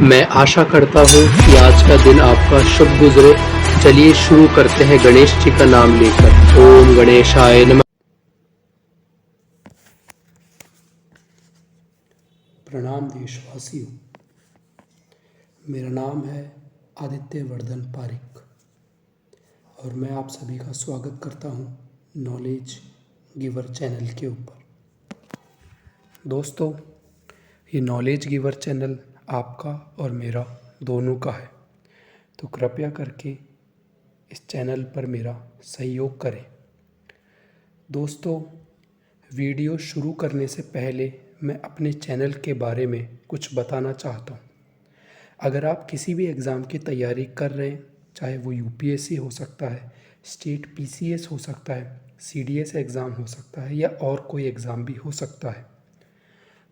मैं आशा करता हूँ कि आज का दिन आपका शुभ गुजरे। चलिए शुरू करते हैं गणेश जी का नाम लेकर। ओम गणेशाय नमः। प्रणाम देशवासियों, मेरा नाम है आदित्य वर्धन पारिक और मैं आप सभी का स्वागत करता हूँ नॉलेज गिवर चैनल के ऊपर। दोस्तों, ये नॉलेज गिवर चैनल आपका और मेरा दोनों का है, तो कृपया करके इस चैनल पर मेरा सहयोग करें। दोस्तों, वीडियो शुरू करने से पहले मैं अपने चैनल के बारे में कुछ बताना चाहता हूँ। अगर आप किसी भी एग्ज़ाम की तैयारी कर रहे हैं, चाहे वो यूपीएससी हो सकता है, स्टेट पीसीएस हो सकता है, सीडीएस एग्ज़ाम हो सकता है या और कोई एग्ज़ाम भी हो सकता है,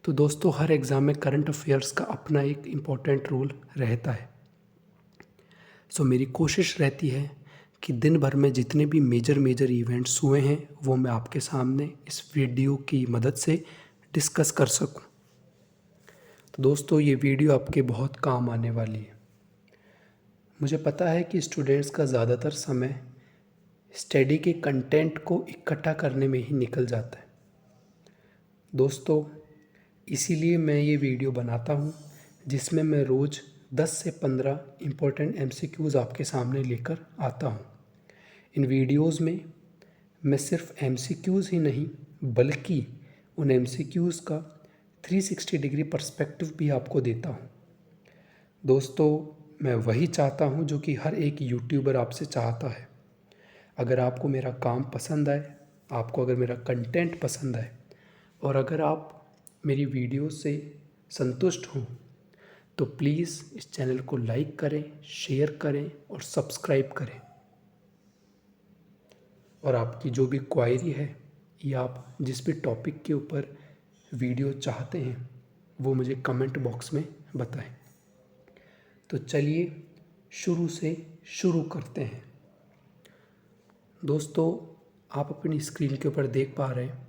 तो दोस्तों हर एग्ज़ाम में करंट अफेयर्स का अपना एक इम्पॉर्टेंट रोल रहता है। सो मेरी कोशिश रहती है कि दिन भर में जितने भी मेजर इवेंट्स हुए हैं वो मैं आपके सामने इस वीडियो की मदद से डिस्कस कर सकूं। तो दोस्तों, ये वीडियो आपके बहुत काम आने वाली है। मुझे पता है कि स्टूडेंट्स का ज़्यादातर समय स्टडी के कंटेंट को इकट्ठा करने में ही निकल जाता है। दोस्तों, इसीलिए मैं ये वीडियो बनाता हूँ जिसमें मैं रोज़ 10 से 15 इम्पोर्टेंट एमसीक्यूज़ आपके सामने लेकर आता हूँ। इन वीडियोज़ में मैं सिर्फ एमसीक्यूज़ ही नहीं बल्कि उन एमसीक्यूज़ का 360 डिग्री पर्सपेक्टिव भी आपको देता हूँ। दोस्तों, मैं वही चाहता हूँ जो कि हर एक यूट्यूबर आपसे चाहता है। अगर आपको मेरा काम पसंद आए, आपको अगर मेरा कंटेंट पसंद आए और अगर आप मेरी वीडियो से संतुष्ट हों तो प्लीज़ इस चैनल को लाइक करें, शेयर करें और सब्सक्राइब करें। और आपकी जो भी क्वायरी है या आप जिस भी टॉपिक के ऊपर वीडियो चाहते हैं वो मुझे कमेंट बॉक्स में बताएं। तो चलिए शुरू से शुरू करते हैं। दोस्तों, आप अपनी स्क्रीन के ऊपर देख पा रहे हैं,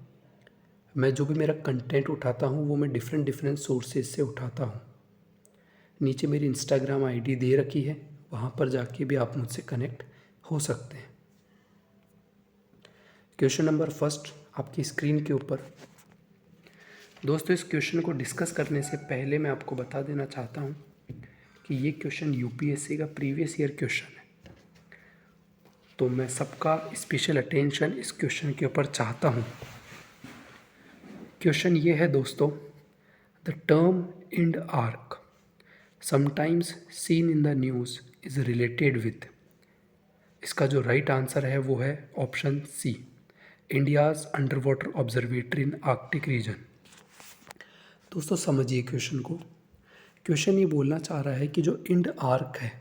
मैं जो भी मेरा कंटेंट उठाता हूँ वो मैं डिफरेंट सोर्सेज से उठाता हूँ। नीचे मेरी इंस्टाग्राम आईडी दे रखी है, वहाँ पर जाके भी आप मुझसे कनेक्ट हो सकते हैं। क्वेश्चन नंबर फर्स्ट आपकी स्क्रीन के ऊपर। दोस्तों, इस क्वेश्चन को डिस्कस करने से पहले मैं आपको बता देना चाहता हूँ कि ये क्वेश्चन यूपीएससी का प्रीवियस ईयर क्वेश्चन है, तो मैं सबका स्पेशल अटेंशन इस क्वेश्चन के ऊपर चाहता हूँ। क्वेश्चन ये है दोस्तों, the term IndARC sometimes seen in the news is related with. इसका जो राइट आंसर है वो है option C, India's under water observatory in Arctic region. दोस्तों समझिए क्वेश्चन को। क्वेश्चन ये बोलना चाह रहा है कि जो इंड आर्क है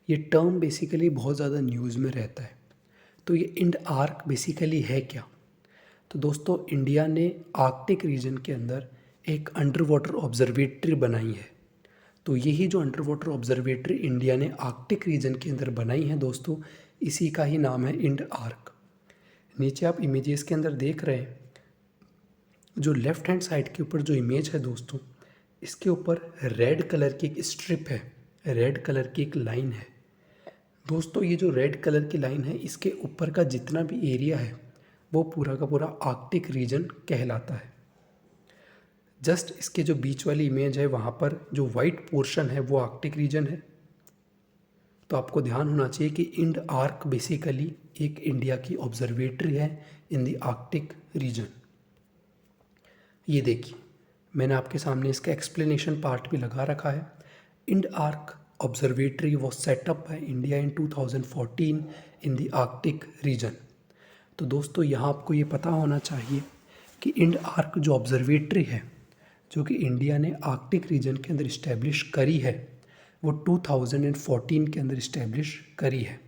ये टर्म बेसिकली बहुत ज़्यादा न्यूज़ में रहता है। तो ये इंड आर्क बेसिकली है क्या? तो दोस्तों, इंडिया ने आर्कटिक रीजन के अंदर एक अंडर वाटर ऑब्जर्वेटरी बनाई है। तो यही जो अंडर वाटर ऑब्जर्वेटरी इंडिया ने आर्कटिक रीजन के अंदर बनाई है दोस्तों, इसी का ही नाम है इंड आर्क। नीचे आप इमेजेस के अंदर देख रहे हैं, जो लेफ्ट हैंड साइड के ऊपर जो इमेज है दोस्तों, इसके ऊपर रेड कलर की एक स्ट्रिप है, रेड कलर की एक लाइन है। दोस्तों, ये जो रेड कलर की लाइन है इसके ऊपर का जितना भी एरिया है वो पूरा का पूरा आर्कटिक रीजन कहलाता है। जस्ट इसके जो बीच वाली इमेज है वहाँ पर जो वाइट पोर्शन है वो आर्कटिक रीजन है। तो आपको ध्यान होना चाहिए कि इंड आर्क बेसिकली एक इंडिया की ऑब्जर्वेटरी है इन द आर्कटिक रीजन। ये देखिए, मैंने आपके सामने इसका एक्सप्लेनेशन पार्ट भी लगा रखा है। IndARC observatory was set up by India in 2014 in the Arctic region. तो दोस्तों, यहाँ आपको ये पता होना चाहिए कि इंड आर्क जो ऑब्जर्वेटरी है जो कि इंडिया ने आर्कटिक रीजन के अंदर इस्टेब्लिश करी है वो 2014 के अंदर इस्टेब्लिश करी है।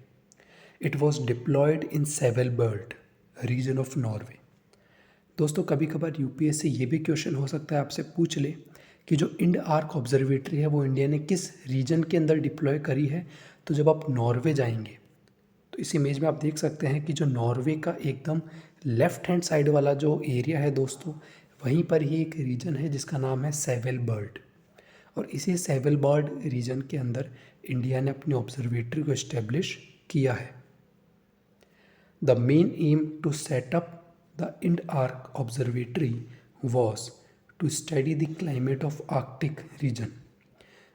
It was deployed in Svalbard region of Norway. दोस्तों, कभी कभार यूपीएससी ये भी क्वेश्चन हो सकता है आपसे पूछ ले कि जो इंड आर्क ऑब्जर्वेटरी है वो इंडिया ने किस रीजन के अंदर डिप्लॉय करी है। तो जब आप नॉर्वे जाएंगे तो इस इमेज में आप देख सकते हैं कि जो नॉर्वे का एकदम लेफ्ट हैंड साइड वाला जो एरिया है दोस्तों, वहीं पर ही एक रीजन है जिसका नाम है सेवलबर्ट। और इसी सेवलबर्ड रीजन के अंदर इंडिया ने अपनी ऑब्जर्वेटरी को इस्टेब्लिश किया है। The main aim to set up the IndARC observatory was to study the climate of Arctic region.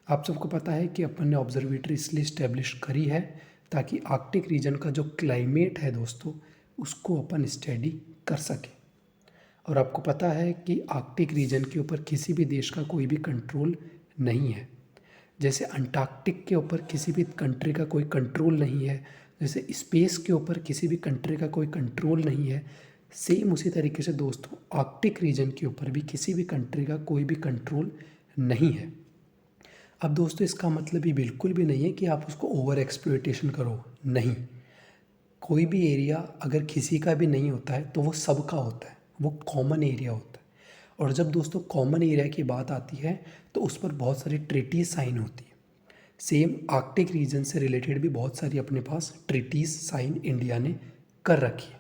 आप सबको पता है कि अपन ने ऑब्जर्वेटरी इसलिए इस्टेब्लिश करी है ताकि आर्कटिक रीजन का जो क्लाइमेट है दोस्तों उसको अपन स्टडी कर सकें। और आपको पता है कि आर्कटिक रीजन के ऊपर किसी भी देश का कोई भी कंट्रोल नहीं है। जैसे अंटार्कटिक के ऊपर किसी भी कंट्री का कोई कंट्रोल नहीं है, जैसे स्पेस के ऊपर किसी भी कंट्री का कोई कंट्रोल नहीं है, सेम उसी तरीके से दोस्तों आर्कटिक रीजन के ऊपर भी किसी भी कंट्री का कोई भी कंट्रोल नहीं है। अब दोस्तों इसका मतलब ये बिल्कुल भी नहीं है कि आप उसको ओवर एक्सप्लॉयटेशन करो, नहीं। कोई भी एरिया अगर किसी का भी नहीं होता है तो वो सबका होता है, वो कॉमन एरिया होता है। और जब दोस्तों कॉमन एरिया की बात आती है तो उस पर बहुत सारी ट्रीटीज साइन होती है। सेम आर्कटिक रीजन से रिलेटेड भी बहुत सारी अपने पास ट्रीटीज साइन इंडिया ने कर रखी है।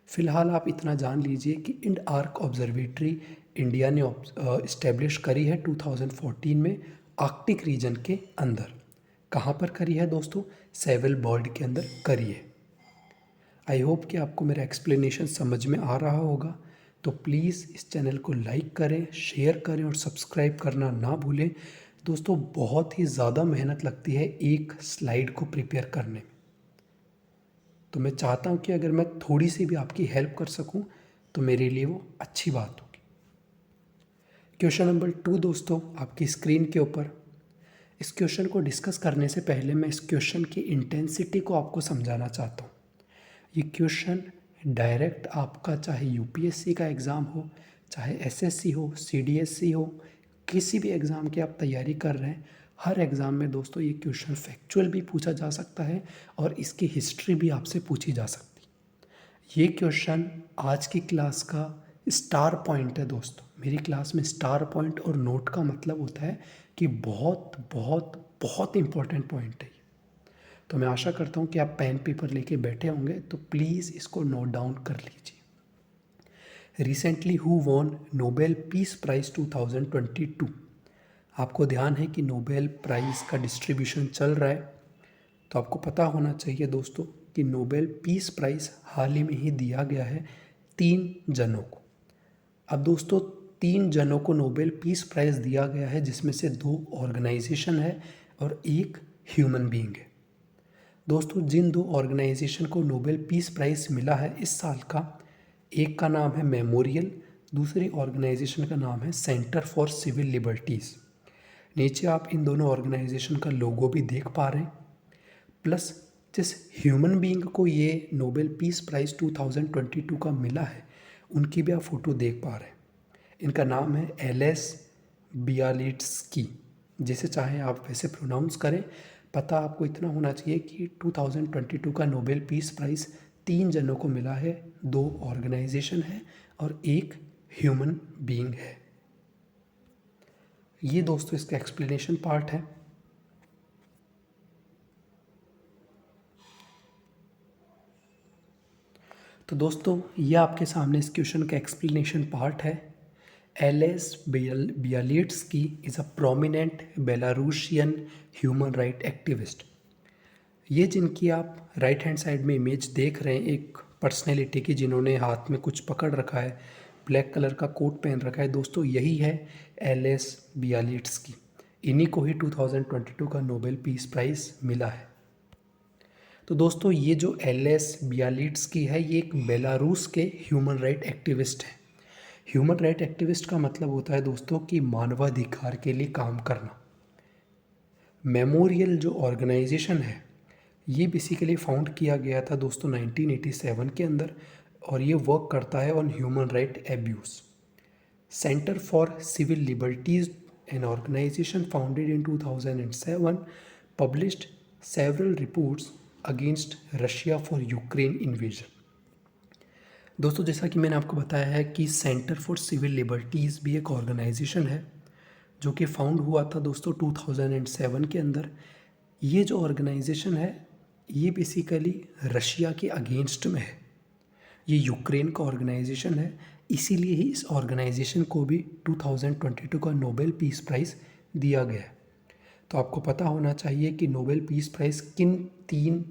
फिलहाल आप इतना जान लीजिए कि इंड आर्क ऑब्जर्वेटरी इंडिया ने इस्टेब्लिश करी है 2014 में आर्कटिक रीजन के अंदर। कहाँ पर करी है दोस्तों? सेवलबर्ड के अंदर करी है। आई होप कि आपको मेरा एक्सप्लेनेशन समझ में आ रहा होगा। तो प्लीज़ इस चैनल को लाइक करें, शेयर करें और सब्सक्राइब करना ना भूलें। दोस्तों बहुत ही ज़्यादा मेहनत लगती है एक स्लाइड को प्रिपेयर करने में, तो मैं चाहता हूँ कि अगर मैं थोड़ी सी भी आपकी हेल्प कर सकूँ तो मेरे लिए वो अच्छी बात होगी। क्वेश्चन नंबर 2 दोस्तों आपकी स्क्रीन के ऊपर। इस क्वेश्चन को डिस्कस करने से पहले मैं इस क्वेश्चन की इंटेंसिटी को आपको समझाना चाहता हूँ। ये क्वेश्चन डायरेक्ट आपका चाहे यूपीएससी का एग्ज़ाम हो, चाहे एसएससी हो, सीडीएससी हो, किसी भी एग्ज़ाम की आप तैयारी कर रहे हैं, हर एग्ज़ाम में दोस्तों ये क्वेश्चन फैक्चुअल भी पूछा जा सकता है और इसकी हिस्ट्री भी आपसे पूछी जा सकती है। ये क्वेश्चन आज की क्लास का स्टार पॉइंट है दोस्तों। मेरी क्लास में स्टार पॉइंट और नोट का मतलब होता है कि बहुत बहुत बहुत इम्पोर्टेंट पॉइंट है। तो मैं आशा करता हूँ कि आप पेन पेपर लेके बैठे होंगे, तो प्लीज़ इसको नोट डाउन कर लीजिए। Recently who won Nobel peace price 2022। आपको ध्यान है कि नोबेल प्राइज़ का डिस्ट्रीब्यूशन चल रहा है, तो आपको पता होना चाहिए दोस्तों कि नोबेल पीस प्राइज़ हाल ही में ही दिया गया है 3 जनों को। अब दोस्तों 3 जनों को नोबेल पीस प्राइज़ दिया गया है, जिसमें से 2 ऑर्गेनाइजेशन है और 1 ह्यूमन बीइंग है। दोस्तों जिन 2 ऑर्गेनाइजेशन को नोबेल पीस प्राइज़ मिला है इस साल का, एक का नाम है मेमोरियल, दूसरी ऑर्गेनाइजेशन का नाम है सेंटर फॉर सिविल लिबर्टीज़। नीचे आप इन दोनों ऑर्गेनाइजेशन का लोगो भी देख पा रहे हैं। प्लस जिस ह्यूमन बीइंग को ये नोबेल पीस प्राइज़ 2022 का मिला है उनकी भी आप फ़ोटो देख पा रहे हैं। इनका नाम है एलेस बियालिट्स्की, जिसे चाहे आप वैसे प्रोनाउंस करें। पता आपको इतना होना चाहिए कि 2022 का नोबेल पीस प्राइज़ 3 जनों को मिला है, 2 ऑर्गेनाइजेशन है और 1 ह्यूमन बीइंग है। ये दोस्तों इसका एक्सप्लेनेशन पार्ट है। तो दोस्तों ये आपके सामने इस क्वेश्चन का एक्सप्लेनेशन पार्ट है। Ales Bialiatski is a prominent Belarusian human right activist. ये जिनकी आप राइट हैंड साइड में इमेज देख रहे हैं, एक पर्सनैलिटी की जिन्होंने हाथ में कुछ पकड़ रखा है, ब्लैक कलर का कोट पहन रखा है दोस्तों, यही है एलेस बियालिट्स्की। इन्हीं को ही 2022 का नोबेल पीस प्राइज़ मिला है। तो दोस्तों ये जो एलेस बियालिट्स्की है ये एक बेलारूस के ह्यूमन राइट एक्टिविस्ट हैं। ह्यूमन राइट एक्टिविस्ट का मतलब होता है दोस्तों कि मानवाधिकार के लिए काम करना। मेमोरियल जो ऑर्गेनाइजेशन है ये बेसिकली फाउंड किया गया था दोस्तों 1987 के अंदर, और ये वर्क करता है on human right abuse. Centre for civil liberties, an organization founded in 2007, published several reports against Russia for Ukraine invasion. दोस्तों जैसा कि मैंने आपको बताया है कि सेंटर फॉर सिविल लिबर्टीज़ भी एक ऑर्गेनाइजेशन है जो कि फाउंड हुआ था दोस्तों 2007 के अंदर। ये जो ऑर्गेनाइजेशन है ये बेसिकली रशिया के अगेंस्ट में है। ये यूक्रेन का ऑर्गेनाइजेशन है, इसीलिए ही इस ऑर्गेनाइजेशन को भी 2022 का नोबेल पीस प्राइज़ दिया गया है। तो आपको पता होना चाहिए कि नोबेल पीस प्राइज़ किन 3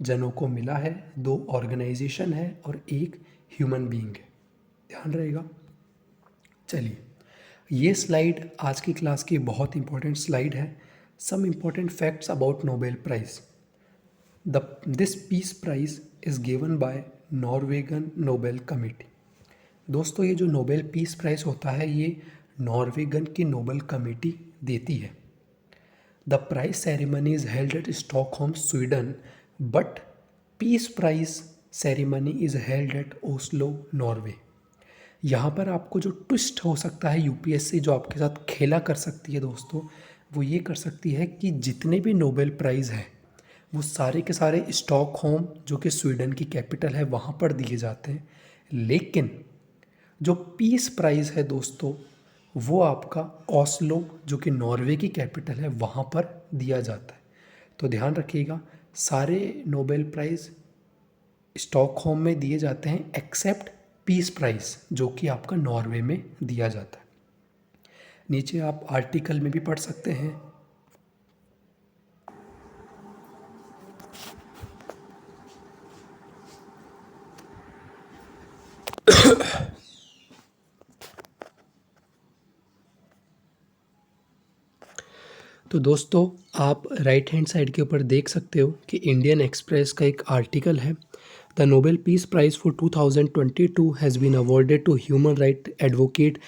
जनों को मिला है। 2 ऑर्गेनाइजेशन है और 1 ह्यूमन बीइंग है, ध्यान रहेगा। चलिए, ये स्लाइड आज की क्लास की बहुत इंपॉर्टेंट स्लाइड है। Some important facts about Nobel prize. This peace prize is given by Norwegian Nobel committee. दोस्तों, ये जो नोबेल पीस प्राइज़ होता है ये नॉर्वेगन की नोबेल कमेटी देती है। The prize ceremony is held at Stockholm, Sweden, but peace prize ceremony is held at Oslo, Norway. यहाँ पर आपको जो ट्विस्ट हो सकता है, यूपीएससी जो आपके साथ खेला कर सकती है दोस्तों, वो ये कर सकती है कि जितने भी नोबेल प्राइज़ हैं वो सारे के सारे स्टॉकहोम, जो कि स्वीडन की कैपिटल है, वहाँ पर दिए जाते हैं। लेकिन जो पीस प्राइज़ है दोस्तों, वो आपका ओस्लो, जो कि नॉर्वे की कैपिटल है, वहाँ पर दिया जाता है। तो ध्यान रखिएगा, सारे नोबेल प्राइज़ स्टॉकहोम में दिए जाते हैं एक्सेप्ट पीस प्राइज़, जो कि आपका नॉर्वे में दिया जाता है। नीचे आप आर्टिकल में भी पढ़ सकते हैं। तो दोस्तों, आप राइट हैंड साइड के ऊपर देख सकते हो कि इंडियन एक्सप्रेस का एक आर्टिकल है। The Nobel peace prize for 2022 has been awarded to human right advocate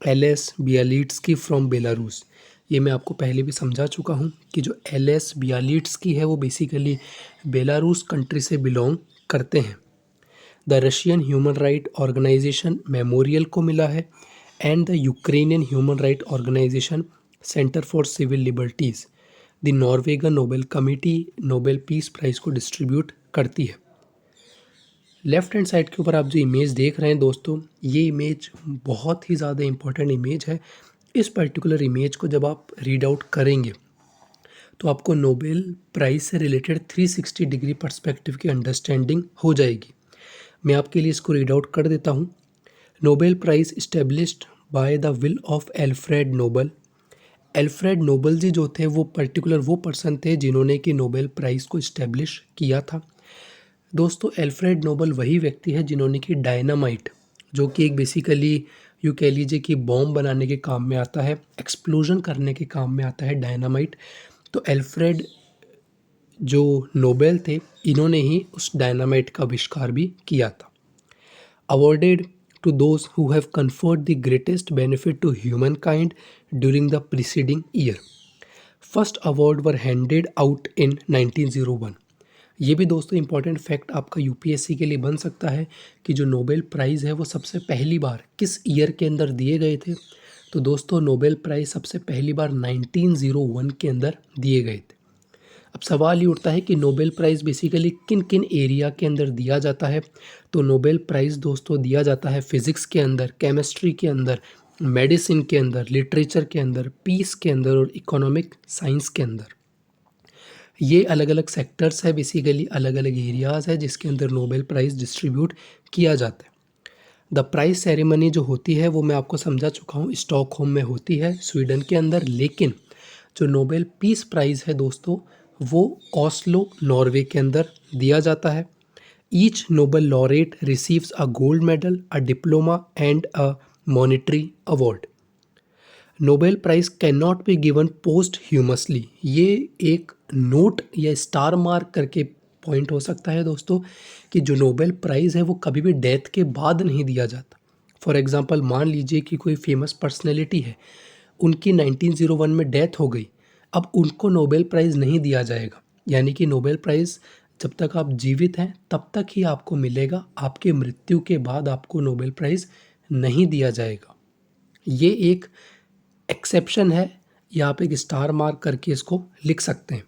Ales. Bialiatski from Belarus. ये मैं आपको पहले भी समझा चुका हूँ कि जो एल.एस. बियालिट्स्की है वो बेसिकली बेलारूस कंट्री से बिलोंग करते हैं। The Russian human right organization Memorial को मिला है and the Ukrainian human right organization Center for civil Liberties. The Norwegian Nobel committee Nobel peace prize को डिस्ट्रीब्यूट करती है। लेफ्ट हैंड साइड के ऊपर आप जो इमेज देख रहे हैं दोस्तों, ये इमेज बहुत ही ज़्यादा इम्पोर्टेंट इमेज है। इस पर्टिकुलर इमेज को जब आप रीड आउट करेंगे तो आपको नोबेल प्राइज़ से रिलेटेड 360 डिग्री पर्सपेक्टिव की अंडरस्टैंडिंग हो जाएगी। मैं आपके लिए इसको रीड आउट कर देता हूँ। Nobel prize established by the will of Alfred Nobel. Alfred Nobel ji जो थे वो पर्टिकुलर वो पर्सन थे जिन्होंने कि नोबेल प्राइज़ को इस्टेब्लिश किया था। दोस्तों, एल्फ्रेड नोबल वही व्यक्ति है जिन्होंने कि डायनामाइट, जो कि एक बेसिकली यूँ कह लीजिए कि बॉम्ब बनाने के काम में आता है, एक्सप्लोजन करने के काम में आता है डायनामाइट। तो एल्फ्रेड जो नोबेल थे, इन्होंने ही उस डायनामाइट का आविष्कार भी किया था। Awarded to those who have conferred the greatest benefit to humankind during the preceding year. First award were handed out in 1901. ये भी दोस्तों इंपॉर्टेंट फैक्ट आपका यूपीएससी के लिए बन सकता है कि जो नोबेल प्राइज़ है वो सबसे पहली बार किस ईयर के अंदर दिए गए थे। तो दोस्तों, नोबेल प्राइज़ सबसे पहली बार 1901 के अंदर दिए गए थे। अब सवाल ये उठता है कि नोबेल प्राइज़ बेसिकली किन किन एरिया के अंदर दिया जाता है। तो नोबेल प्राइज़ दोस्तों दिया जाता है फिज़िक्स के अंदर, केमिस्ट्री के अंदर, मेडिसिन के अंदर, लिटरेचर के अंदर, पीस के अंदर और इकोनॉमिक साइंस के अंदर। ये अलग अलग सेक्टर्स है, बेसिकली अलग अलग एरियाज़ है जिसके अंदर नोबेल प्राइज़ डिस्ट्रीब्यूट किया जाता है। द प्राइज़ सेरेमनी जो होती है वो मैं आपको समझा चुका हूँ, स्टॉकहोम में होती है, स्वीडन के अंदर। लेकिन जो नोबेल पीस प्राइज़ है दोस्तों, वो ओस्लो, नॉर्वे के अंदर दिया जाता है। Each Nobel laureate receives a gold medal, a diploma and a monetary award. Nobel prize can not be given posthumously. ये एक नोट या स्टार मार्क करके पॉइंट हो सकता है दोस्तों कि जो नोबेल प्राइज़ है वो कभी भी डेथ के बाद नहीं दिया जाता। फॉर एग्ज़ाम्पल, मान लीजिए कि कोई फेमस पर्सनैलिटी है, उनकी 1901 में डेथ हो गई, अब उनको नोबेल प्राइज़ नहीं दिया जाएगा। यानी कि नोबेल प्राइज़ जब तक आप जीवित हैं तब तक ही आपको मिलेगा, आपके मृत्यु के बाद आपको नोबेल प्राइज़ नहीं दिया जाएगा। ये एक एक्सेप्शन है, या आप एक स्टार मार्क करके इसको लिख सकते हैं।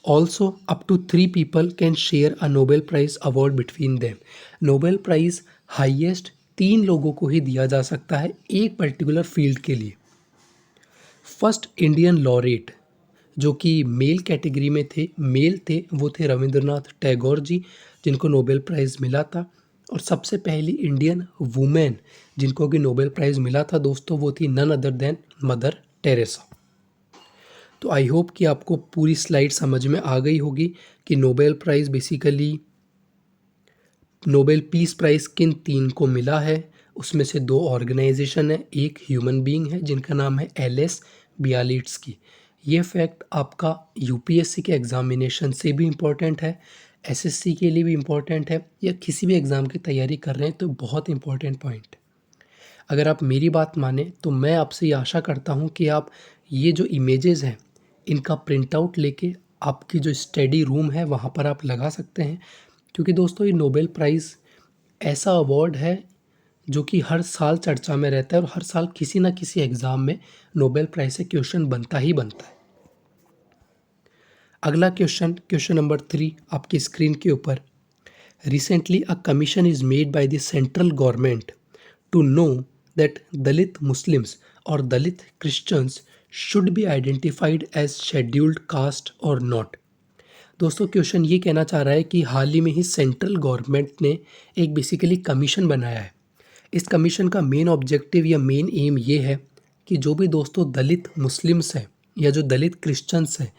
Also up to 3 people can share a Nobel prize award between them. Nobel prize highest 3 लोगों को ही दिया जा सकता है एक पर्टिकुलर फील्ड के लिए। फर्स्ट इंडियन लॉरेट, जो कि मेल कैटेगरी में थे, मेल थे, वो थे रविंद्रनाथ टैगोर जी, जिनको नोबेल प्राइज़ मिला था। और सबसे पहली इंडियन वुमेन जिनको कि नोबेल प्राइज़ मिला था दोस्तों, वो थी none other than Mother Teresa. तो आई होप कि आपको पूरी स्लाइड समझ में आ गई होगी कि Nobel prize basically Nobel peace price किन 3 को मिला है। उसमें से 2 ऑर्गेनाइजेशन है, एक ह्यूमन बीइंग है जिनका नाम है एलिस बियालिट्स्की। ये फैक्ट आपका यूपीएससी के एग्जामिनेशन से भी इम्पोर्टेंट है, एसएससी के लिए भी इम्पोर्टेंट है, या किसी भी एग्ज़ाम की तैयारी कर रहे हैं तो बहुत इम्पोर्टेंट पॉइंट है। अगर आप मेरी बात माने तो मैं आपसे ये आशा करता हूँ कि आप ये जो इमेजेस हैं इनका प्रिंट आउट लेके आपकी जो स्टडी रूम है वहाँ पर आप लगा सकते हैं, क्योंकि दोस्तों ये नोबेल प्राइज़ ऐसा अवार्ड है जो कि हर साल चर्चा में रहता है और हर साल किसी ना किसी एग्ज़ाम में नोबेल प्राइज़ से क्वेश्चन बनता ही बनता है। अगला क्वेश्चन नंबर 3 आपकी स्क्रीन के ऊपर। Recently a commission is made by the central government to know that Dalit Muslims or Dalit Christians should be identified as scheduled caste or not। दोस्तों question ये कहना चाह रहा है कि हाल ही में ही सेंट्रल गवर्नमेंट ने एक बेसिकली कमीशन बनाया है। इस कमीशन का मेन ऑब्जेक्टिव या मेन एम ये है कि जो भी दोस्तों दलित मुस्लिम्स हैं या जो दलित क्रिश्चियंस हैं,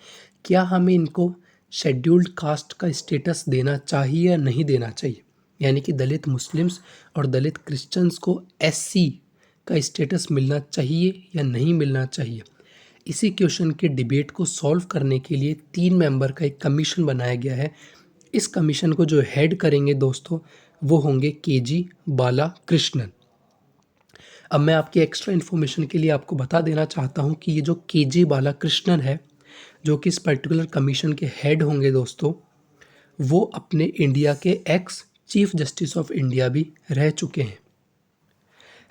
क्या हमें इनको शेड्यूल्ड कास्ट का स्टेटस देना चाहिए या नहीं देना चाहिए। यानी कि दलित मुस्लिम्स और दलित क्रिश्चियंस को एससी का स्टेटस मिलना चाहिए या नहीं मिलना चाहिए। इसी क्वेश्चन के डिबेट को सॉल्व करने के लिए 3 मेंबर का एक कमीशन बनाया गया है। इस कमीशन को जो हेड करेंगे दोस्तों वो होंगे केजी बालाकृष्णन। अब मैं आपकी एक्स्ट्रा इन्फॉर्मेशन के लिए आपको बता देना चाहता हूँ कि ये जो केजी बालाकृष्णन है जो कि इस पर्टिकुलर कमीशन के हेड होंगे दोस्तों, वो अपने इंडिया के ex chief justice of India भी रह चुके हैं।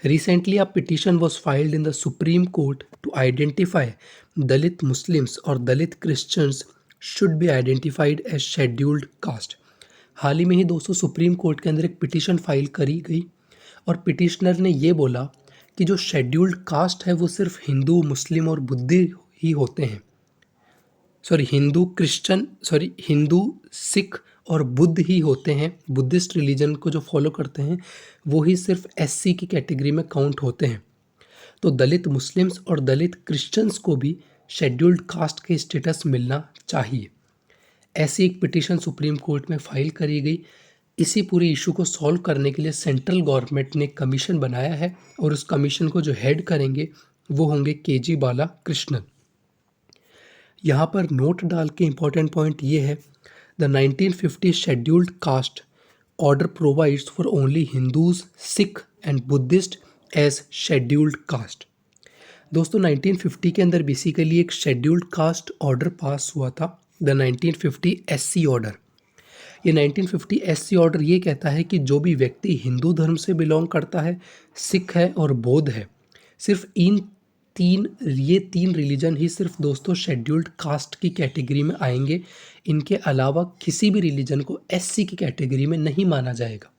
Recently, a petition was filed in the Supreme Court to identify Dalit Muslims और Dalit Christians should be identified as scheduled caste। हाल ही में ही दोस्तों सुप्रीम कोर्ट के अंदर एक पिटीशन फाइल करी गई और पिटिशनर ने ये बोला कि जो शेड्यूल्ड कास्ट है वो सिर्फ हिंदू, मुस्लिम और बुद्धि ही होते हैं। हिंदू, सिख और बुद्ध ही होते हैं। बुद्धिस्ट रिलीजन को जो फॉलो करते हैं वो ही सिर्फ एससी की कैटेगरी में काउंट होते हैं। तो दलित मुस्लिम्स और दलित क्रिश्चियंस को भी शेड्यूल्ड कास्ट के स्टेटस मिलना चाहिए। ऐसी एक पिटीशन सुप्रीम कोर्ट में फाइल करी गई। इसी पूरे इशू को सॉल्व करने के लिए सेंट्रल गवर्नमेंट ने कमीशन बनाया है और उस कमीशन को जो हेड करेंगे वो होंगे केजी बालाकृष्णन। यहाँ पर नोट डाल के इम्पॉर्टेंट पॉइंट ये है, the 1950 scheduled caste order provides for only Hindus, Sikh and Buddhist as scheduled caste. दोस्तों 1950 के अंदर बेसिकली एक शेड्यूल्ड कास्ट ऑर्डर पास हुआ था, द 1950 एससी ऑर्डर। ये 1950 एससी ऑर्डर ये कहता है कि जो भी व्यक्ति हिंदू धर्म से बिलोंग करता है, सिख है और बौद्ध है, सिर्फ ये तीन रिलीजन ही सिर्फ दोस्तों शेड्यूल्ड कास्ट की कैटेगरी में आएंगे। इनके अलावा किसी भी रिलीजन को एससी की कैटेगरी में नहीं माना जाएगा।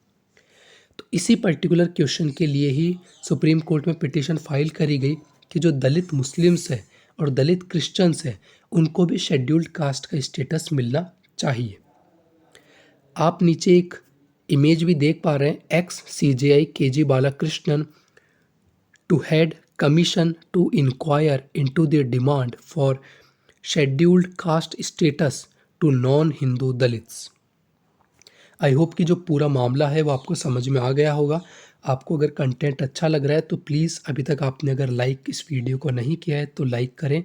तो इसी पर्टिकुलर क्वेश्चन के लिए ही सुप्रीम कोर्ट में पिटीशन फाइल करी गई कि जो दलित मुस्लिम्स है और दलित क्रिश्चियंस है उनको भी शेड्यूल्ड कास्ट का स्टेटस मिलना चाहिए। आप नीचे एक इमेज भी देख पा रहे हैं, ex CJI KG Balakrishnan to head commission to inquire into their demand for scheduled caste status to non-Hindu Dalits। I hope कि जो पूरा मामला है वो आपको समझ में आ गया होगा। आपको अगर कंटेंट अच्छा लग रहा है तो प्लीज़ अभी तक आपने अगर लाइक इस वीडियो को नहीं किया है तो लाइक करें।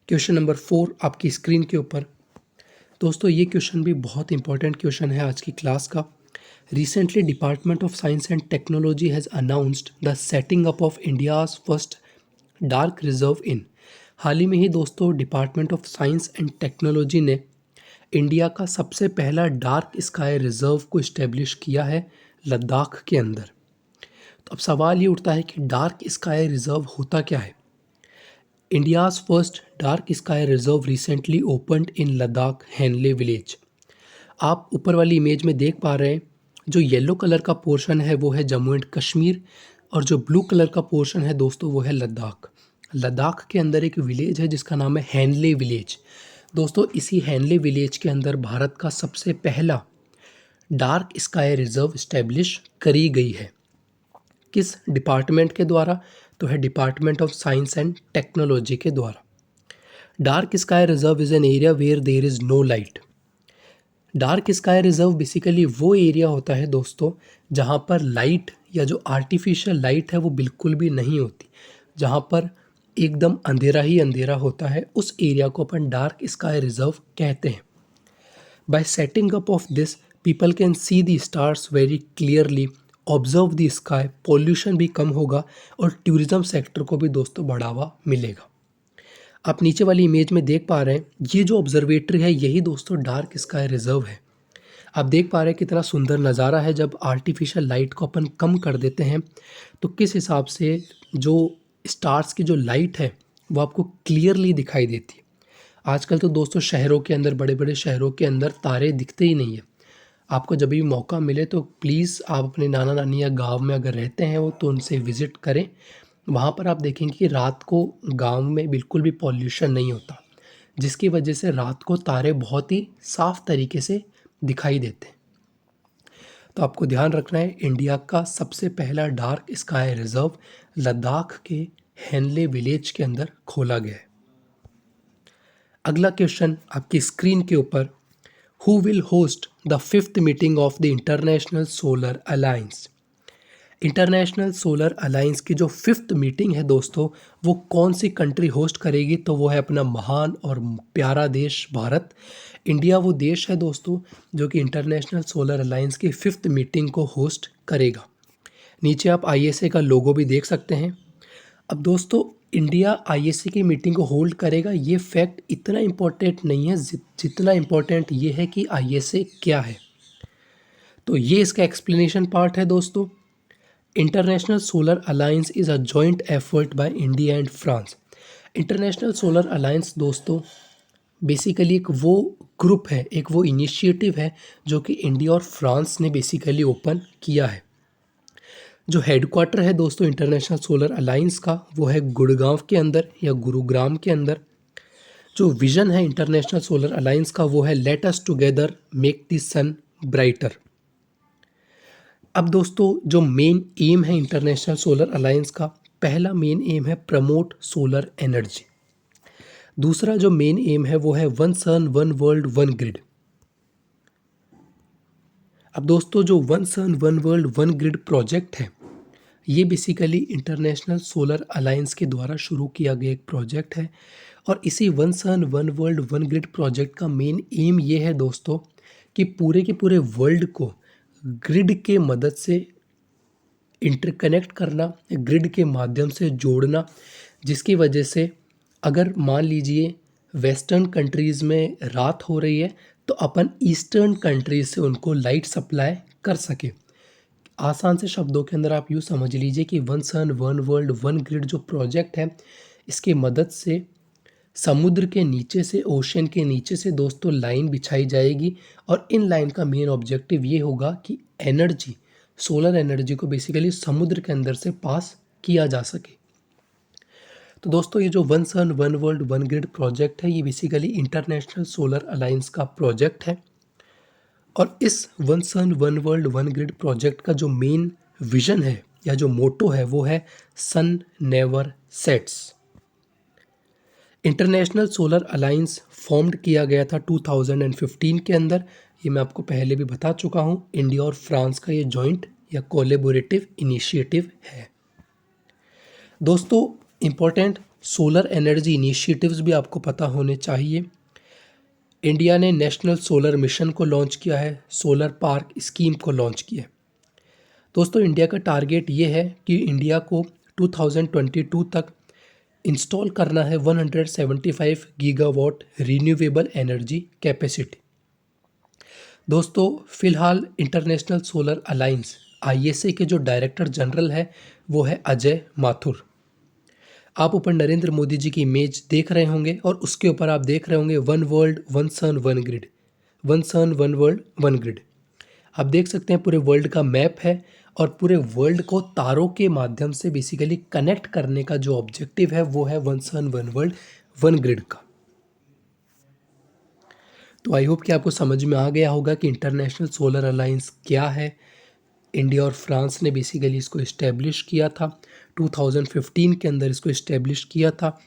क्वेश्चन नंबर 4 आपकी स्क्रीन के ऊपर। दोस्तों ये क्वेश्चन भी बहुत इंपॉर्टेंट क्वेश्चन है आज की क्लास का। Recently, Department of Science and Technology has announced the setting up of India's first dark reserve in। हाल ही में ही दोस्तों department of science and technology ने इंडिया का सबसे पहला डार्क स्काई रिजर्व को इस्टेब्लिश किया है लद्दाख के अंदर। तो अब सवाल ये उठता है कि डार्क स्काई रिजर्व होता क्या है। India's first dark sky reserve recently opened in Ladakh Hanle village. आप ऊपर वाली इमेज में देख पा रहे हैं, जो येलो कलर का पोर्शन है वो है जम्मू एंड कश्मीर और जो ब्लू कलर का पोर्शन है दोस्तों वो है लद्दाख। लद्दाख के अंदर एक विलेज है जिसका नाम है हेनले विलेज। दोस्तों इसी हेनले विलेज के अंदर भारत का सबसे पहला डार्क स्काई रिजर्व इस्टेब्लिश करी गई है। किस डिपार्टमेंट के द्वारा, तो है department of science and technology के द्वारा। Dark sky reserve is an area where there is no light. Dark sky reserve basically वो एरिया होता है दोस्तों जहाँ पर लाइट या जो आर्टिफिशियल लाइट है वो बिल्कुल भी नहीं होती, जहाँ पर एकदम अंधेरा ही अंधेरा होता है, उस एरिया को अपन डार्क स्काई रिजर्व कहते हैं। Bye setting up of this people can see the stars very clearly, observe the sky, pollution भी कम होगा और टूरिज्म सेक्टर को भी दोस्तों बढ़ावा मिलेगा। आप नीचे वाली इमेज में देख पा रहे हैं, ये जो ऑब्जर्वेटरी है यही दोस्तों डार्क स्काई रिजर्व है। आप देख पा रहे हैं कितना सुंदर नज़ारा है, जब आर्टिफिशियल लाइट को अपन कम कर देते हैं तो किस हिसाब से जो स्टार्स की जो लाइट है वो आपको क्लियरली दिखाई देती है। आजकल तो दोस्तों शहरों के अंदर, बड़े बड़े शहरों के अंदर तारे दिखते ही नहीं है। आपको जब भी मौका मिले तो प्लीज़ आप अपने नाना नानी या गांव में अगर रहते हैं वो तो उनसे विज़िट करें। वहाँ पर आप देखेंगे कि रात को गांव में बिल्कुल भी पॉल्यूशन नहीं होता, जिसकी वजह से रात को तारे बहुत ही साफ तरीके से दिखाई देते हैं। तो आपको ध्यान रखना है, इंडिया का सबसे पहला डार्क स्काई रिजर्व लद्दाख के हेनले विलेज के अंदर खोला गया है। अगला क्वेश्चन आपकी स्क्रीन के ऊपर, who will host the 5th meeting of the international solar alliance. International solar alliance की जो 5th मीटिंग है दोस्तों, वो कौन सी कंट्री होस्ट करेगी, तो वो है अपना महान और प्यारा देश भारत। इंडिया वो देश है दोस्तों जो कि इंटरनेशनल सोलर अलायंस की 5th मीटिंग को होस्ट करेगा। नीचे आप ISA का लोगो भी देख सकते हैं। अब दोस्तों इंडिया ISA की मीटिंग को होल्ड करेगा, ये फैक्ट इतना इम्पोर्टेंट नहीं है जितना इम्पोर्टेंट ये है कि ISA क्या है। तो ये इसका एक्सप्लेनेशन पार्ट है दोस्तों। International solar alliance is a joint effort by India and France. International solar alliance दोस्तों बेसिकली एक वो ग्रुप है, एक वो इनिशिएटिव है जो कि इंडिया और फ्रांस ने बेसिकली ओपन किया है। जो हेडक्वार्टर है दोस्तों इंटरनेशनल सोलर अलायंस का वो है गुड़गांव के अंदर या गुरुग्राम के अंदर। जो विज़न है इंटरनेशनल सोलर अलायंस का वो है let us together make the sun brighter. अब दोस्तों जो मेन एम है इंटरनेशनल सोलर अलायंस का, पहला मेन एम है प्रमोट सोलर एनर्जी। दूसरा जो मेन एम है वो है one sun one world one grid. अब दोस्तों जो one sun one world one grid project है ये बेसिकली इंटरनेशनल सोलर अलायंस के द्वारा शुरू किया गया एक प्रोजेक्ट है। और इसी one sun one world one grid project का मेन एम ये है दोस्तों कि पूरे के पूरे वर्ल्ड को ग्रिड के मदद से इंटरकनेक्ट करना, ग्रिड के माध्यम से जोड़ना, जिसकी वजह से अगर मान लीजिए वेस्टर्न कंट्रीज़ में रात हो रही है तो अपन ईस्टर्न कंट्रीज से उनको लाइट सप्लाई कर सके। आसान से शब्दों के अंदर आप यूँ समझ लीजिए कि one sun one world one grid जो प्रोजेक्ट है इसके मदद से समुद्र के नीचे से, ओशन के नीचे से दोस्तों लाइन बिछाई जाएगी और इन लाइन का मेन ऑब्जेक्टिव ये होगा कि एनर्जी, सोलर एनर्जी को बेसिकली समुद्र के अंदर से पास किया जा सके। तो दोस्तों ये जो one sun one world one grid project है ये बेसिकली इंटरनेशनल सोलर अलायंस का प्रोजेक्ट है। और इस one sun one world one grid project का जो मेन विजन है या जो मोटो है वो है sun never sets. International solar alliance formed किया गया था 2015 के अंदर। ये मैं आपको पहले भी बता चुका हूँ, इंडिया और फ्रांस का ये जॉइंट या कोलेबोरेटिव इनिशिएटिव है। दोस्तों इम्पोर्टेंट सोलर एनर्जी इनिशिएटिव्स भी आपको पता होने चाहिए। इंडिया ने नेशनल सोलर मिशन को लॉन्च किया है, सोलर पार्क स्कीम को लॉन्च किया है। दोस्तों इंडिया का टारगेट ये है कि इंडिया को 2022 तक इंस्टॉल करना है 175 गीगावाट रीन्यूएबल एनर्जी कैपेसिटी। दोस्तों फिलहाल इंटरनेशनल सोलर अलायंस ISA के जो डायरेक्टर जनरल है वो है अजय माथुर। आप ऊपर नरेंद्र मोदी जी की इमेज देख रहे होंगे और उसके ऊपर आप देख रहे होंगे one world one sun one grid, one sun one world one grid. आप देख सकते हैं पूरे वर्ल्ड का मैप है और पूरे वर्ल्ड को तारों के माध्यम से बेसिकली कनेक्ट करने का जो ऑब्जेक्टिव है वो है one sun one world one grid का। तो आई होप कि आपको समझ में आ गया होगा कि इंटरनेशनल सोलर अलायंस क्या है। इंडिया और फ्रांस ने बेसिकली इसको इस्टेब्लिश किया था 2015 के अंदर इसको इस्टेब्लिश किया था।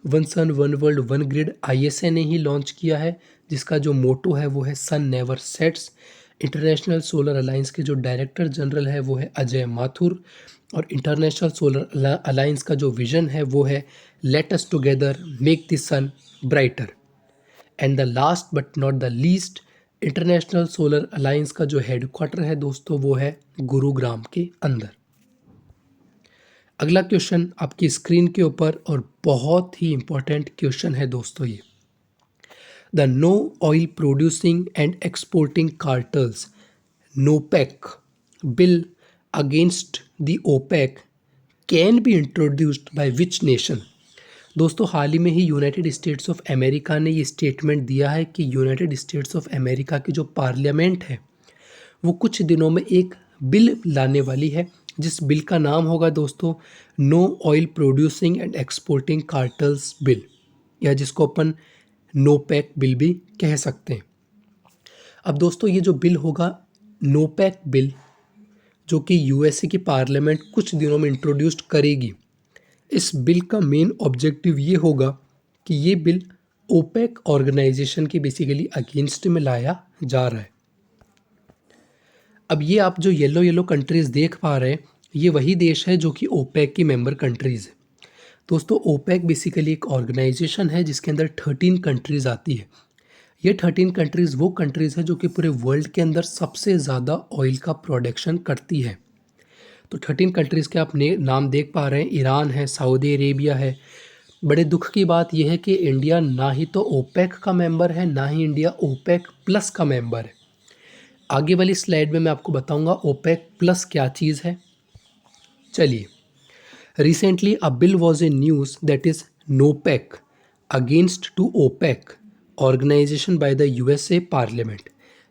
One sun one world one grid ISA ने ही लॉन्च किया है, जिसका जो मोटो है वो है sun never sets. International solar alliance के जो डायरेक्टर जनरल है वो है अजय माथुर, और इंटरनेशनल सोलर अलायंस का जो विजन है वो है let us together make the sun brighter. And the last but not the least, international solar alliance का जो हेडक्वार्टर है दोस्तों वो है गुरुग्राम के अंदर। अगला क्वेश्चन आपकी स्क्रीन के ऊपर, और बहुत ही इंपॉर्टेंट क्वेश्चन है दोस्तों ये। The no oil producing and exporting cartels NOPEC bill against the OPEC can be introduced by which nation. दोस्तों हाल ही में ही यूनाइटेड स्टेट्स ऑफ अमेरिका ने ये स्टेटमेंट दिया है कि यूनाइटेड स्टेट्स ऑफ अमेरिका की जो पार्लियामेंट है वो कुछ दिनों में एक बिल लाने वाली है, जिस बिल का नाम होगा दोस्तों no oil producing and exporting cartels bill, या जिसको अपन नोपेक बिल भी कह सकते हैं। अब दोस्तों ये जो बिल होगा नोपेक बिल, जो कि USA की पार्लियामेंट कुछ दिनों में इंट्रोड्यूस्ड करेगी, इस बिल का मेन ऑब्जेक्टिव ये होगा कि ये बिल ओपेक ऑर्गेनाइजेशन के बेसिकली अगेंस्ट में लाया जा रहा है। अब ये आप जो येलो येलो कंट्रीज़ देख पा रहे हैं, ये वही देश है जो कि ओपेक की मेंबर कंट्रीज़ है। दोस्तों ओपेक बेसिकली एक ऑर्गेनाइजेशन है जिसके अंदर 13 कंट्रीज़ आती है। ये 13 कंट्रीज़ वो कंट्रीज़ है जो कि पूरे वर्ल्ड के अंदर सबसे ज़्यादा ऑयल का प्रोडक्शन करती है। तो 13 कंट्रीज़ के आप नाम देख पा रहे हैं, ईरान है, सऊदी अरेबिया है। बड़े दुख की बात यह है कि इंडिया ना ही तो ओपेक का मेंबर है, ना ही इंडिया ओपेक प्लस का मेंबर है। आगे वाली स्लाइड में मैं आपको बताऊंगा ओपेक प्लस क्या चीज़ है। चलिए, recently a bill was in news that is NOPEC against to OPEC organization by the USA parliament.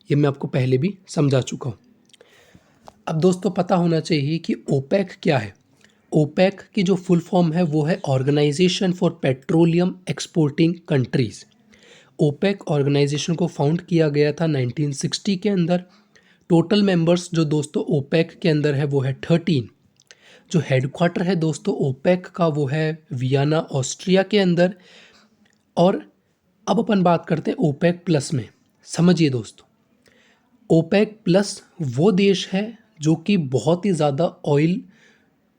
ये मैं आपको पहले भी समझा चुका हूँ। अब दोस्तों पता होना चाहिए कि ओपेक क्या है। ओपेक की जो फुल फॉर्म है वो है organisation for petroleum exporting countries. OPEC organisation को फाउंड किया गया था 1960 के अंदर। टोटल मेंबर्स जो दोस्तों ओपेक के अंदर है वो है 13। जो हेडक्वार्टर है दोस्तों ओपेक का वो है वियना ऑस्ट्रिया के अंदर। और अब अपन बात करते हैं ओपेक प्लस में। समझिए दोस्तों, ओपेक प्लस वो देश है जो कि बहुत ही ज़्यादा ऑयल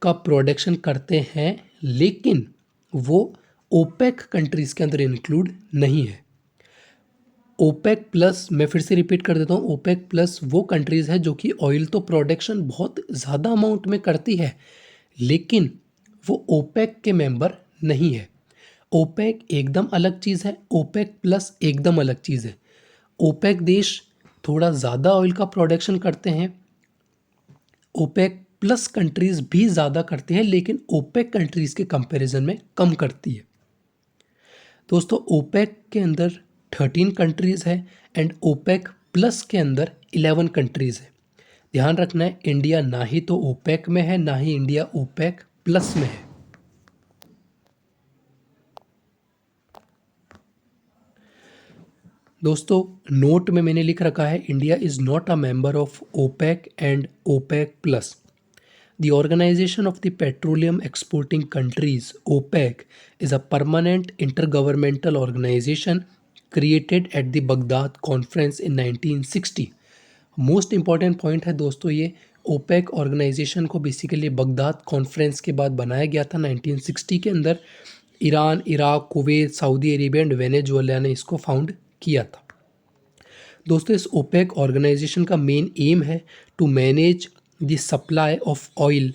का प्रोडक्शन करते हैं, लेकिन वो ओपेक कंट्रीज़ के अंदर इंक्लूड नहीं है। ओपेक प्लस, मैं फिर से रिपीट कर देता हूँ, ओपेक प्लस वो कंट्रीज़ है जो कि ऑयल तो प्रोडक्शन बहुत ज़्यादा अमाउंट में करती है, लेकिन वो ओपेक के मेंबर नहीं है। ओपेक एकदम अलग चीज़ है, ओपेक प्लस एकदम अलग चीज़ है। ओपेक देश थोड़ा ज़्यादा ऑयल का प्रोडक्शन करते हैं, ओपेक प्लस कंट्रीज़ भी ज़्यादा करते हैं, लेकिन ओपेक कंट्रीज़ के कंपैरिजन में कम करती है। दोस्तों ओपेक के अंदर 13 कंट्रीज़ है एंड ओपेक प्लस के अंदर 11 कंट्रीज़ है। ध्यान रखना है, इंडिया ना ही तो ओपेक में है, ना ही इंडिया ओपेक प्लस में है। दोस्तों नोट में मैंने लिख रखा है India is not a member of OPEC and OPEC plus. The Organization of the Petroleum Exporting Countries, OPEC, is a permanent intergovernmental organization created at the Baghdad Conference in 1960. Most important point है दोस्तों ये, OPEC organisation को basically Baghdad conference के बाद बनाया गया था 1960 के अंदर। Iran, Iraq, Kuwait, Saudi Arabia and Venezuela ने इसको फाउंड किया था। दोस्तों इस ओपेक ऑर्गेनाइजेशन का मेन एम है to manage the supply of oil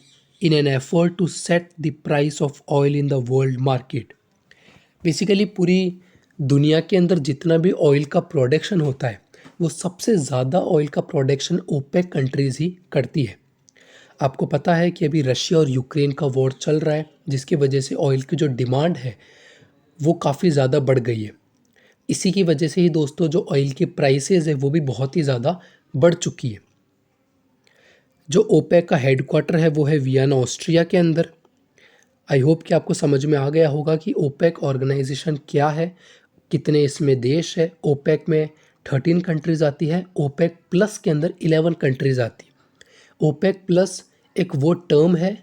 in an effort to set the price of oil in the world market. Basically पूरी दुनिया के अंदर जितना भी ऑयल का प्रोडक्शन होता है वो सबसे ज़्यादा ऑयल का प्रोडक्शन ओपेक कंट्रीज़ ही करती है। आपको पता है कि अभी रशिया और यूक्रेन का वॉर चल रहा है, जिसकी वजह से ऑयल की जो डिमांड है वो काफ़ी ज़्यादा बढ़ गई है। इसी की वजह से ही दोस्तों जो ऑयल की प्राइसेस है वो भी बहुत ही ज़्यादा बढ़ चुकी है। जो ओपेक का हेडक्वार्टर है वो है वियना ऑस्ट्रिया के अंदर। आई होप कि आपको समझ में आ गया होगा कि ओपेक ऑर्गेनाइजेशन क्या है, कितने इसमें देश है। ओपेक में 13 कंट्रीज़ आती है, ओपेक प्लस के अंदर 11 कंट्रीज़ आती है। ओपेक प्लस एक वो टर्म है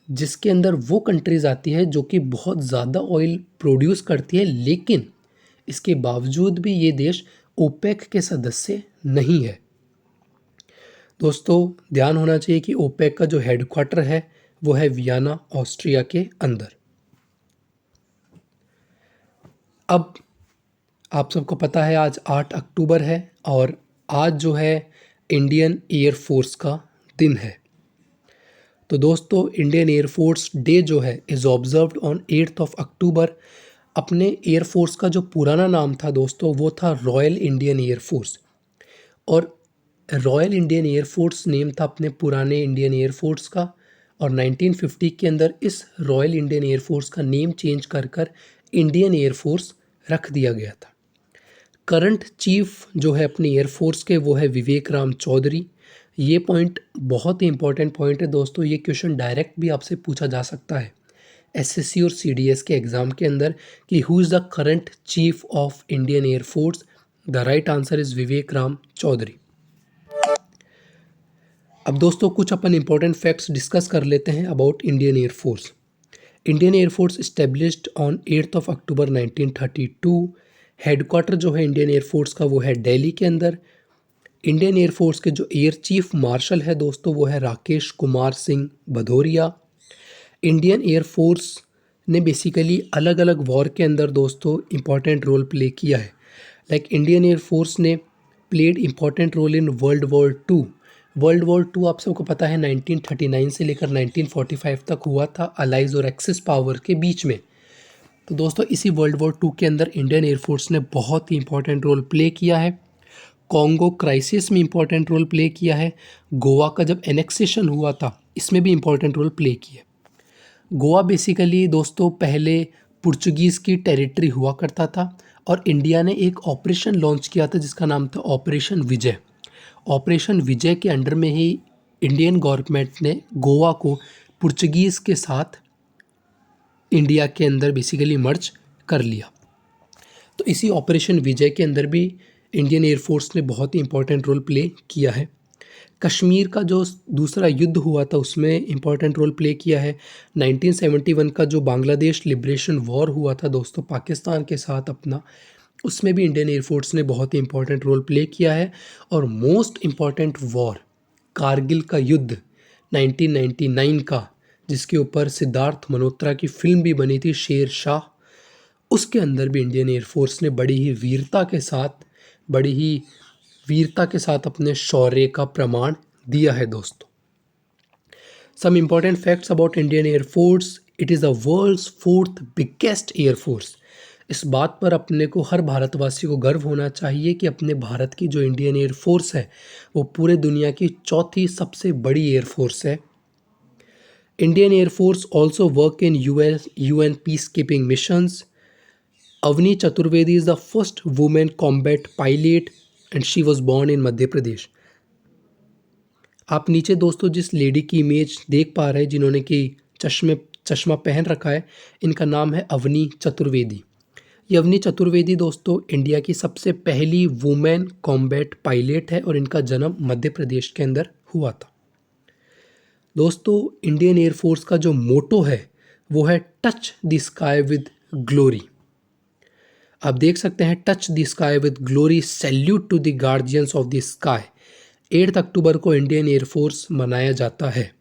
जिसके अंदर वो कंट्रीज़ आती है जो कि बहुत ज़्यादा ऑयल प्रोड्यूस करती है, लेकिन इसके बावजूद भी ये देश ओपेक के सदस्य नहीं है। दोस्तों ध्यान होना चाहिए कि ओपेक का जो हेडक्वार्टर है वो है वियना, ऑस्ट्रिया के अंदर। अब आप सबको पता है आज 8 अक्टूबर है और आज जो है इंडियन एयरफोर्स का दिन है। तो दोस्तों इंडियन एयरफोर्स डे जो है is observed on 8th of October. अपने एयरफोर्स का जो पुराना नाम था दोस्तों वो था रॉयल इंडियन एयरफोर्स, और रॉयल इंडियन एयरफोर्स नेम था अपने पुराने इंडियन एयरफोर्स का, और 1950 के अंदर इस रॉयल इंडियन एयरफोर्स का नेम चेंज कर इंडियन एयरफोर्स रख दिया गया था। करंट चीफ जो है अपनी एयरफोर्स के वो है विवेक राम चौधरी। ये पॉइंट बहुत ही इंपॉर्टेंट पॉइंट है दोस्तों, ये क्वेश्चन डायरेक्ट भी आपसे पूछा जा सकता है एसएससी और सीडीएस के एग्ज़ाम के अंदर कि who is the current chief of Indian air force. The right answer is Vivek Ram Chaudhary. अब दोस्तों कुछ अपन इंपॉर्टेंट फैक्ट्स डिस्कस कर लेते हैं about Indian air force. Indian air force established on 8th of October 1932। Headquarter जो है इंडियन एयरफोर्स का वो है दिल्ली के अंदर। इंडियन एयरफोर्स के जो एयर चीफ मार्शल है दोस्तों वो है राकेश कुमार सिंह भदौरिया। इंडियन एयरफोर्स ने बेसिकली अलग अलग वॉर के अंदर दोस्तों इम्पॉर्टेंट रोल प्ले किया है। लाइक इंडियन एयरफोर्स ने played important role in world war two. World war two आप सबको पता है 1939 से लेकर 1945 तक हुआ था अलाइज और एक्सिस पावर के बीच में। तो दोस्तों इसी वर्ल्ड वॉर टू के अंदर इंडियन एयरफोर्स ने बहुत ही इंपॉर्टेंट रोल प्ले किया है। कॉन्गो क्राइसिस में इंपॉर्टेंट रोल प्ले किया है। गोवा का जब एनेक्सेशन हुआ था इसमें भी इंपॉर्टेंट रोल प्ले किया। गोवा बेसिकली दोस्तों पहले पुर्तगीज़ की टेरिटरी हुआ करता था और इंडिया ने एक ऑपरेशन लॉन्च किया था जिसका नाम था ऑपरेशन विजय। ऑपरेशन विजय के अंडर में ही इंडियन गवर्नमेंट ने गोवा को पुर्तगीज़ के साथ इंडिया के अंदर बेसिकली मर्ज कर लिया। तो इसी ऑपरेशन विजय के अंदर भी इंडियन एयरफोर्स ने बहुत ही इंपॉर्टेंट रोल प्ले किया है। कश्मीर का जो दूसरा युद्ध हुआ था उसमें इंपॉर्टेंट रोल प्ले किया है। 1971 का जो बांग्लादेश लिबरेशन वॉर हुआ था दोस्तों पाकिस्तान के साथ अपना, उसमें भी इंडियन एयरफोर्स ने बहुत ही इंपॉर्टेंट रोल प्ले किया है। और मोस्ट इम्पॉर्टेंट वॉर कारगिल का युद्ध 1999 का, जिसके ऊपर सिद्धार्थ मल्होत्रा की फिल्म भी बनी थी शेर शाह, उसके अंदर भी इंडियन एयरफोर्स ने बड़ी ही वीरता के साथ अपने शौर्य का प्रमाण दिया है दोस्तों। Some important facts about Indian air force. It is the world's 4th biggest air force. इस बात पर अपने को हर भारतवासी को गर्व होना चाहिए कि अपने भारत की जो इंडियन एयरफोर्स है वो पूरे दुनिया की 4थी सबसे बड़ी एयरफोर्स है। Indian air force also work in UN peace keeping missions. Avani Chaturvedi is the first women combat pilot and she was born in Madhya Pradesh. आप नीचे दोस्तों जिस लेडी की इमेज देख पा रहे हैं जिन्होंने कि चश्मा पहन रखा है, इनका नाम है अवनी चतुर्वेदी। ये अवनी चतुर्वेदी दोस्तों इंडिया की सबसे पहली वुमेन कॉम्बैट पायलट है और इनका जन्म मध्य प्रदेश के अंदर हुआ था। दोस्तों इंडियन एयरफोर्स का जो मोटो है वो है touch the sky with glory. आप देख सकते हैं touch the sky with glory, salute to the guardians of the sky. 8 अक्टूबर को इंडियन एयरफोर्स मनाया जाता है।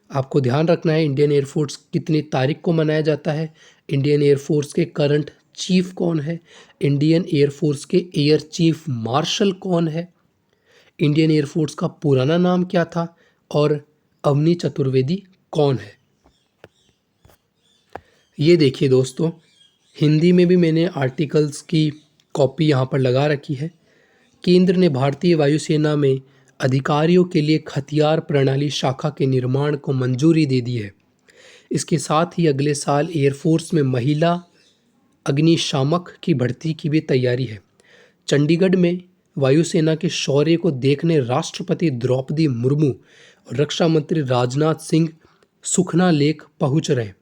आपको ध्यान रखना है इंडियन एयरफोर्स कितनी तारीख को मनाया जाता है, इंडियन एयरफोर्स के करंट चीफ कौन है, इंडियन एयरफोर्स के एयर चीफ मार्शल कौन है, इंडियन एयरफोर्स का पुराना नाम क्या था और अवनी चतुर्वेदी कौन है। ये देखिए दोस्तों हिंदी में भी मैंने आर्टिकल्स की कॉपी यहाँ पर लगा रखी है। केंद्र ने भारतीय वायुसेना में अधिकारियों के लिए हथियार प्रणाली शाखा के निर्माण को मंजूरी दे दी है। इसके साथ ही अगले साल एयरफोर्स में महिला अग्निशामक की भर्ती की भी तैयारी है। चंडीगढ़ में वायुसेना के शौर्य को देखने राष्ट्रपति द्रौपदी मुर्मू और रक्षा मंत्री राजनाथ सिंह सुखना लेक पहुंच रहे हैं।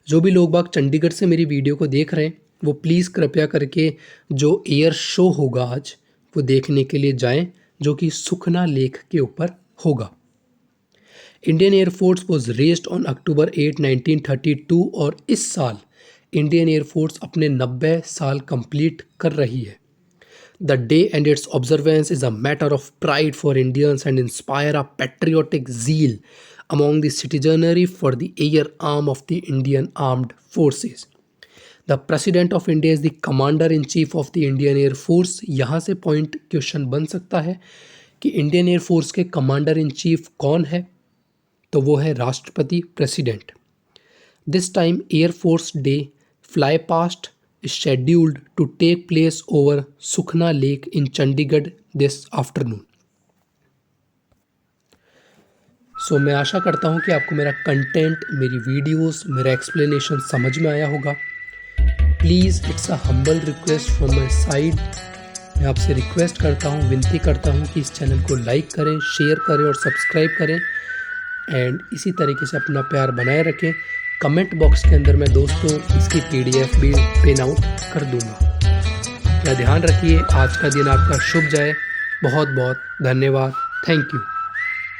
जो भी लोग बाग चंडीगढ़ से मेरी वीडियो को देख रहे हैं वो प्लीज़ कृपया करके जो एयर शो होगा आज वो देखने के लिए जाएं, जो कि सुखना लेक के ऊपर होगा। Indian air force was raised on October 8, 1932 और इस साल इंडियन एयरफोर्स अपने 90 साल कंप्लीट कर रही है। The day and it's observance is a matter of pride for Indians and inspire a patriotic zeal among the citizenry for the air arm of the Indian Armed Forces. The President of India is the Commander in Chief of the Indian Air Force. यहाँ से point question बन सकता है कि Indian air force के commander in chief कौन है, तो वो है राष्ट्रपति, president. This time air force day fly past is scheduled to take place over Sukhna Lake in Chandigarh this afternoon. सो मैं आशा करता हूँ कि आपको मेरा कंटेंट, मेरी वीडियोस, मेरा एक्सप्लेनेशन समझ में आया होगा। Please, it's a humble request from my side. मैं आपसे रिक्वेस्ट करता हूँ, विनती करता हूँ कि इस चैनल को लाइक करें, शेयर करें और सब्सक्राइब करें एंड इसी तरीके से अपना प्यार बनाए रखें। कमेंट बॉक्स के अंदर मैं दोस्तों इसकी PDF भी पिन आउट कर दूंगा। अपना ध्यान रखिए। आज का दिन आपका शुभ जाए। बहुत बहुत धन्यवाद। Thank you.